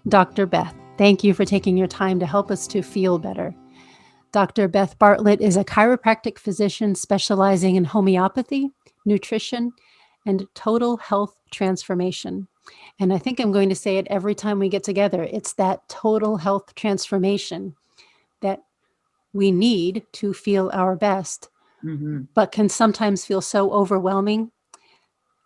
Dr. Beth. Thank you for taking your time to help us to feel better. Dr. Beth Bartlett is a chiropractic physician specializing in homeopathy, nutrition, and total health transformation. And I think I'm going to say it every time we get together. It's that total health transformation that we need to feel our best, but can sometimes feel so overwhelming.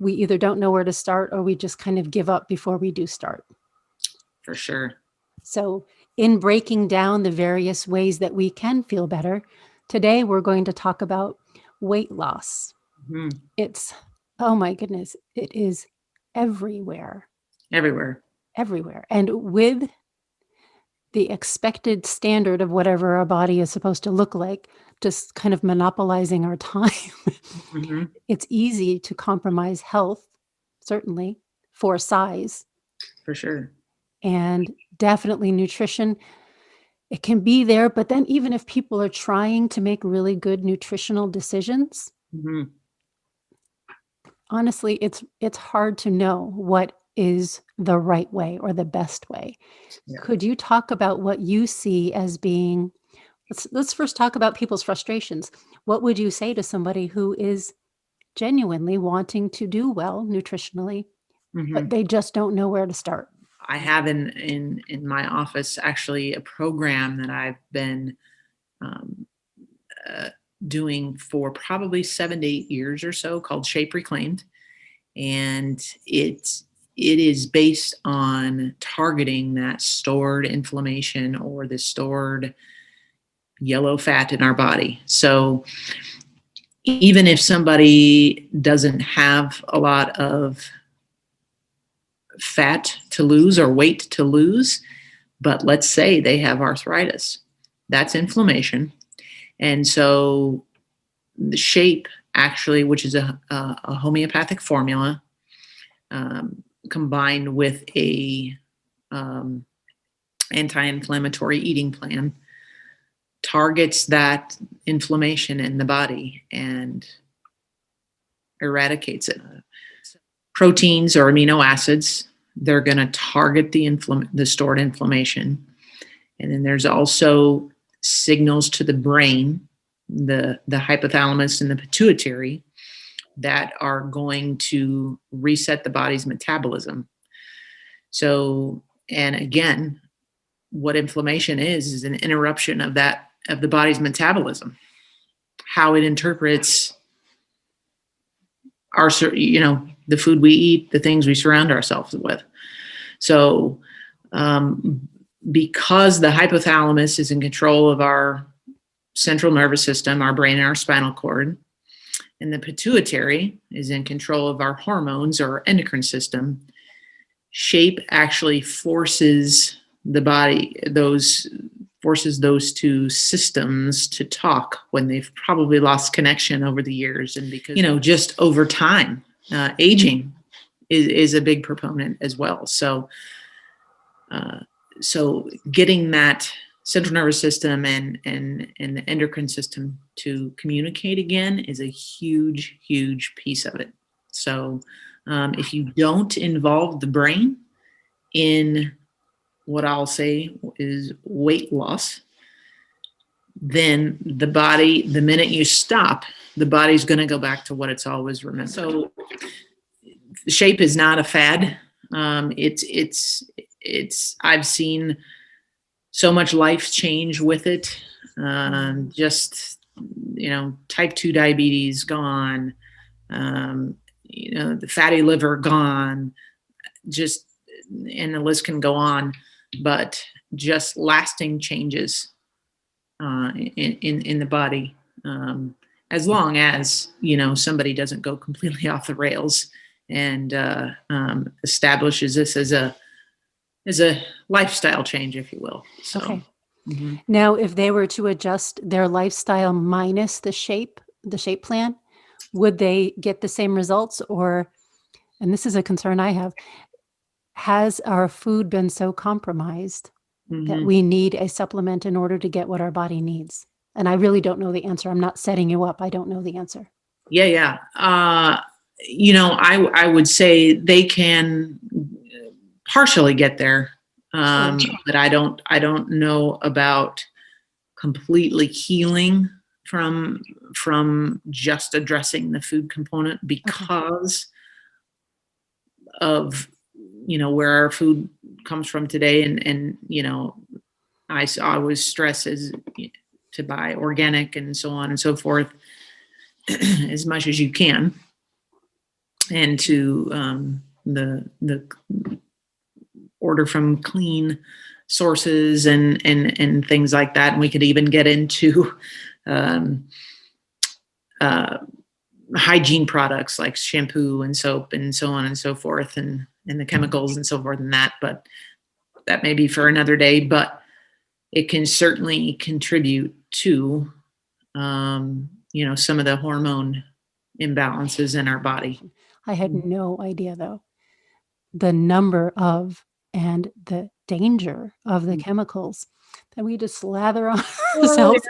We either don't know where to start or we just kind of give up before we do start. For sure. So, in breaking down the various ways that we can feel better, today we're going to talk about weight loss. It's, oh my goodness, it is everywhere. Everywhere. And with the expected standard of whatever our body is supposed to look like, just kind of monopolizing our time, it's easy to compromise health, certainly, for size. For sure. And definitely nutrition. It can be there, but then even if people are trying to make really good nutritional decisions, honestly, it's hard to know what is the right way or the best way. Yeah. Could you talk about what you see as being, let's first talk about people's frustrations. What would you say to somebody who is genuinely wanting to do well nutritionally, but they just don't know where to start? I have in my office actually a program that I've been doing for probably 7 to 8 years or so called Shape Reclaimed. And it is based on targeting that stored inflammation or the stored yellow fat in our body. So even if somebody doesn't have a lot of fat to lose or weight to lose, but let's say they have arthritis, that's inflammation. And so the Shape actually, which is a homeopathic formula, combined with a anti-inflammatory eating plan, targets that inflammation in the body and eradicates it. Proteins or amino acids, they're going to target the stored inflammation. And then there's also signals to the brain, the hypothalamus and the pituitary, that are going to reset the body's metabolism. So, and again, what inflammation is an interruption of the body's metabolism, how it interprets our, the food we eat, the things we surround ourselves with. So, because the hypothalamus is in control of our central nervous system, our brain and our spinal cord, and the pituitary is in control of our hormones or endocrine system, Shape actually forces the body, forces those two systems to talk when they've probably lost connection over the years. And because, just over time, aging is a big proponent as well. So getting that central nervous system and the endocrine system to communicate again is a huge, huge piece of it. So if you don't involve the brain in what I'll say is weight loss, then the body, the minute you stop, the body's going to go back to what it's always remembered. So Shape is not a fad. I've seen so much life change with it. Type 2 diabetes gone, the fatty liver gone, and the list can go on, but just lasting changes in the body, as long as, somebody doesn't go completely off the rails and establishes this as a lifestyle change, if you will. So, okay. Now, if they were to adjust their lifestyle minus the shape plan, would they get the same results? Or, and this is a concern I have, has our food been so compromised that we need a supplement in order to get what our body needs? And I really don't know the answer. I'm not setting you up. I don't know the answer. Yeah. I would say they can partially get there. But I don't know about completely healing from just addressing the food component because of where our food comes from today, and I always stress is to buy organic and so on and so forth as much as you can, and to the order from clean sources and things like that. And we could even get into hygiene products like shampoo and soap and so on and so forth, and the chemicals and so forth and that. But that may be for another day. But it can certainly contribute to some of the hormone imbalances in our body. I had no idea, though, the number of and the danger of the chemicals that we just slather on ourselves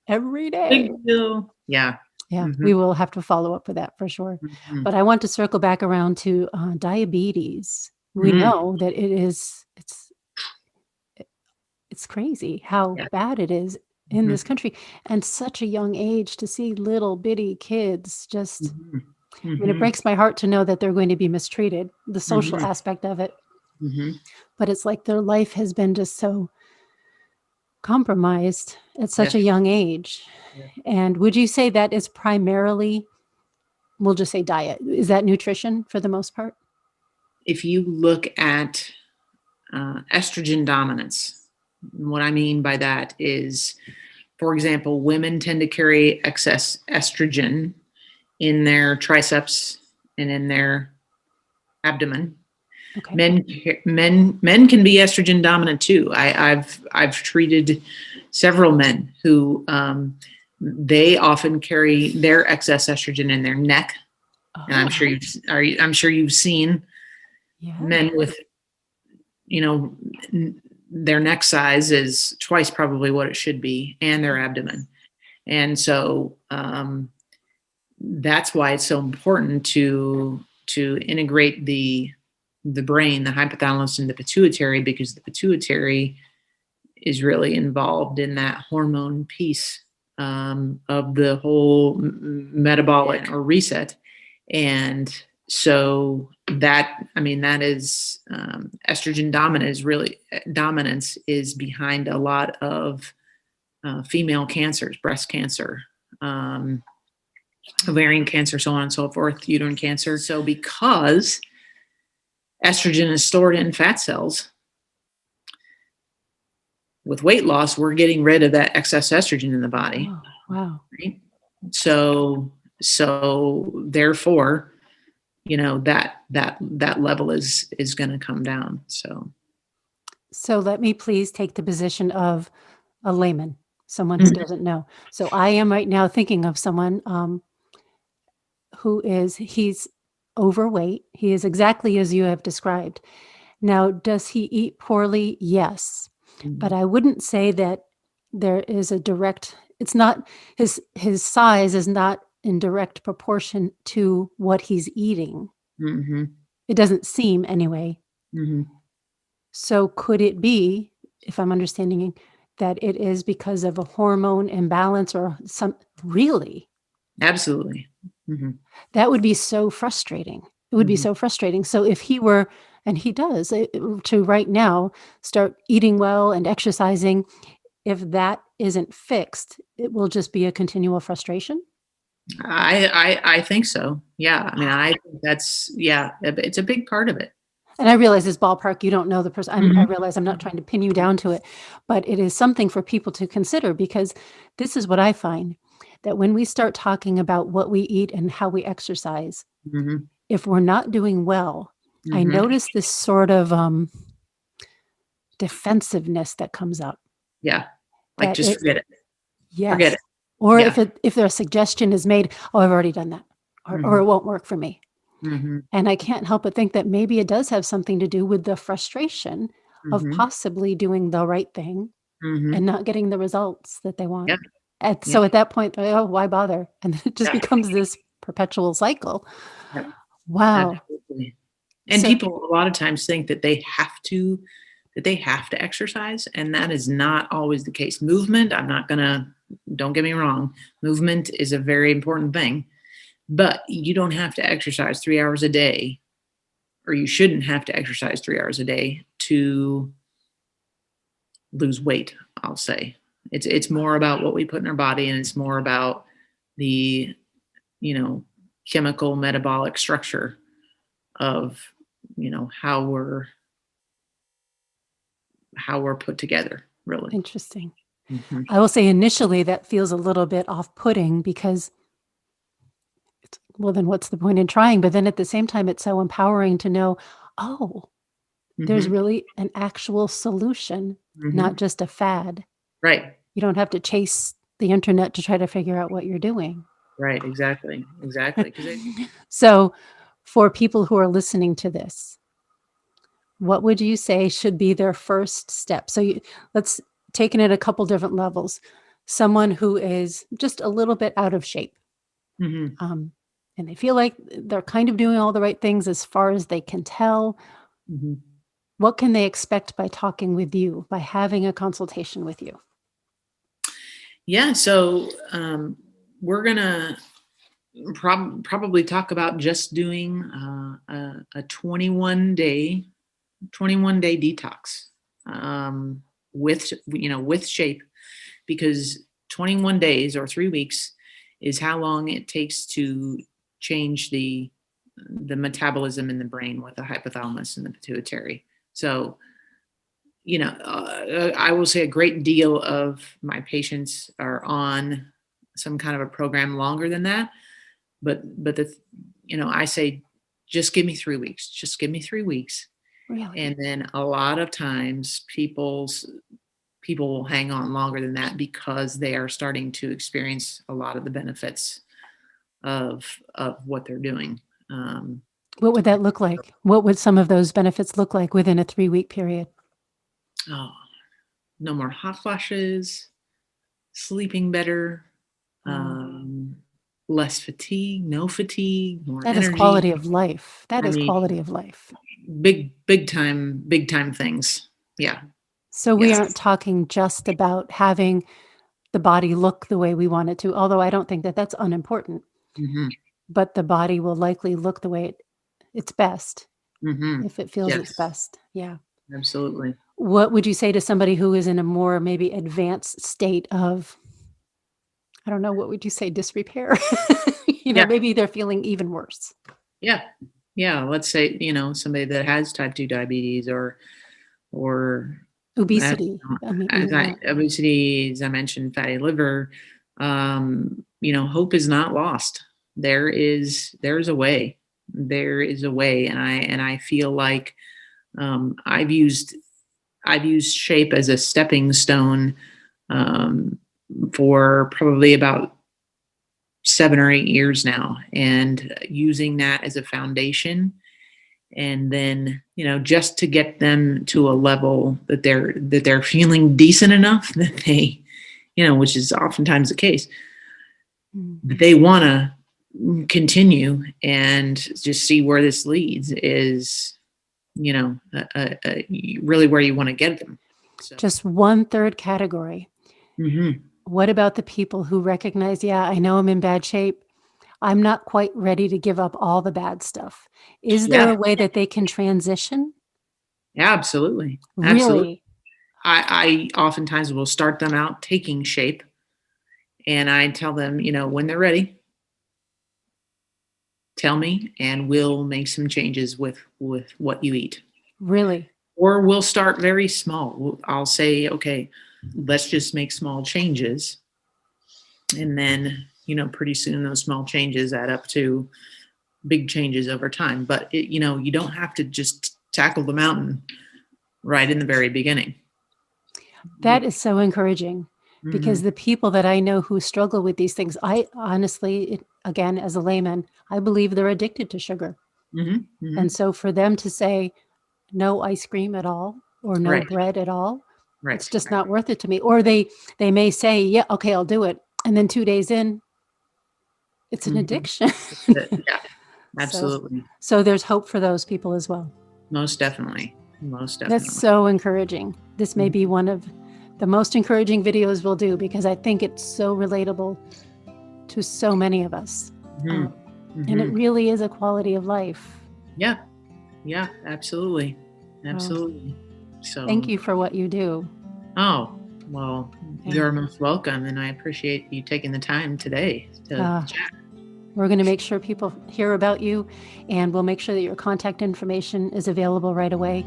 every day. Big deal. Yeah. Yeah, we will have to follow up with that for sure. But I want to circle back around to diabetes. We know that it's crazy how bad it is in this country, and such a young age to see little bitty kids just, I mean, it breaks my heart to know that they're going to be mistreated, the social aspect of it. But it's like their life has been just so compromised at such a young age. And would you say that is primarily, we'll just say diet, is that nutrition for the most part? If you look at estrogen dominance, what I mean by that is, for example, women tend to carry excess estrogen in their triceps and in their abdomen. Okay. Men can be estrogen dominant too. I've treated several men who they often carry their excess estrogen in their neck, and I'm sure you've seen men with their neck size is twice probably what it should be, and their abdomen, and so that's why it's so important to integrate the brain, the hypothalamus, and the pituitary, because the pituitary is really involved in that hormone piece of the whole metabolic or reset. And so that is estrogen dominance is behind a lot of female cancers, breast cancer, ovarian cancer, so on and so forth, uterine cancer. So because estrogen is stored in fat cells, with weight loss, we're getting rid of that excess estrogen in the body. Oh, wow. Right? So therefore, that level is going to come down. So let me please take the position of a layman, someone who doesn't know. So I am right now thinking of someone he's overweight. He is exactly as you have described. Now, does he eat poorly? Yes. But I wouldn't say that there is it's not, his size is not in direct proportion to what he's eating. It doesn't seem anyway. So could it be, if I'm understanding, that it is because of a hormone imbalance or some, really? Absolutely. That would be so frustrating. It would be so frustrating. So if he were, and he does, to right now start eating well and exercising, if that isn't fixed, it will just be a continual frustration? I think so. Yeah. I mean, I think it's a big part of it. And I realize this ballpark, you don't know the person. I realize I'm not trying to pin you down to it, but it is something for people to consider, because this is what I find, that when we start talking about what we eat and how we exercise, if we're not doing well, I notice this sort of defensiveness that comes up. Yeah. Like just forget it. Yes. Forget it. Or if their suggestion is made, oh, I've already done that, or it won't work for me. And I can't help but think that maybe it does have something to do with the frustration of possibly doing the right thing and not getting the results that they want. So at that point, oh, why bother? And then it just becomes this perpetual cycle. Wow. Absolutely. And people a lot of times think that they have to that they have to exercise. And that is not always the case. Movement, don't get me wrong, movement is a very important thing, but you don't have to exercise 3 hours a day, or you shouldn't have to exercise 3 hours a day to lose weight, I'll say. It's more about what we put in our body, and it's more about the, chemical metabolic structure of, how we're put together, really. Interesting. Mhm. I will say initially that feels a little bit off-putting because well, then what's the point in trying? But then at the same time, it's so empowering to know, oh, there's Mhm. really an actual solution, not Mhm. just a fad. Right. You don't have to chase the internet to try to figure out what you're doing. Right. Exactly. Exactly. Because So, for people who are listening to this, what would you say should be their first step? So, let's take it at a couple different levels. Someone who is just a little bit out of shape, Mhm. um, and they feel like they're kind of doing all the right things as far as they can tell. Mhm. What can they expect by talking with you, by having a consultation with you? Yeah. So we're gonna probably talk about just doing a 21 day detox, with with shape, because 21 days or 3 weeks is how long it takes to change the metabolism in the brain with the hypothalamus and the pituitary. So, I will say a great deal of my patients are on some kind of a program longer than that. But I say, just give me 3 weeks. Just give me 3 weeks. Really? And then a lot of times people will hang on longer than that because they are starting to experience a lot of the benefits of what they're doing. Um, What would that look like? What would some of those benefits look like within a 3-week period? oh, no more hot flashes, sleeping better, Oh, um, less fatigue, no fatigue, more that is energy. quality of life. That I is mean, quality of life. big time things. Yeah. So we Yes. aren't talking just about having the body look the way we want it to, although I don't think that that's unimportant, Hmm. but the body will likely look the way it's best Hmm. if it feels its Yes. best. Yeah. Absolutely. What would you say to somebody who is in a more maybe advanced state of, I don't know, what would you say, disrepair? Yeah. Maybe they're feeling even worse. Yeah. Yeah. Let's say, somebody that has type 2 diabetes, or as, Obesity. I mean, yeah. obesity, as I mentioned, fatty liver. Hope is not lost. There's a way. There is a way. And I feel like, I've used shape as a stepping stone, um, for probably about 7 or 8 years now, and using that as a foundation. And then, just to get them to a level that they're feeling decent enough that they, which is oftentimes the case, Mm. that they want to continue and just see where this leads is, really where you want to get them. So. Just one third category. Mhm. What about the people who recognize, yeah, I know I'm in bad shape. I'm not quite ready to give up all the bad stuff. Is there Yeah, a way that they can transition? yeah, absolutely, absolutely. Really? I oftentimes will start them out taking shape, and I tell them, when they're ready, tell me, and we'll make some changes with what you eat. Really? Or we'll start very small. I'll say, okay, let's just make small changes, and then, pretty soon those small changes add up to big changes over time. But you don't have to just tackle the mountain right in the very beginning. That is so encouraging because Mm-hmm. the people that I know who struggle with these things, I honestly, again, as a layman, I believe they're addicted to sugar. Mm-hmm. Mm-hmm. And so for them to say no ice cream at all or no Right. bread at all, it's Right. just not worth it to me. Or they may say, yeah, okay, I'll do it. And then 2 days in, it's an Mm-hmm. addiction. Yeah. so Absolutely. so there's hope for those people as well. Most definitely. Most definitely. That's so encouraging. This may be one of the most encouraging videos we'll do because I think it's so relatable to so many of us. And it really is a quality of life. Yeah. Yeah, absolutely. Absolutely. So thank you for what you do. Oh, well, you're most welcome. And I appreciate you taking the time today to chat. We're going to make sure people hear about you, and we'll make sure that your contact information is available right away.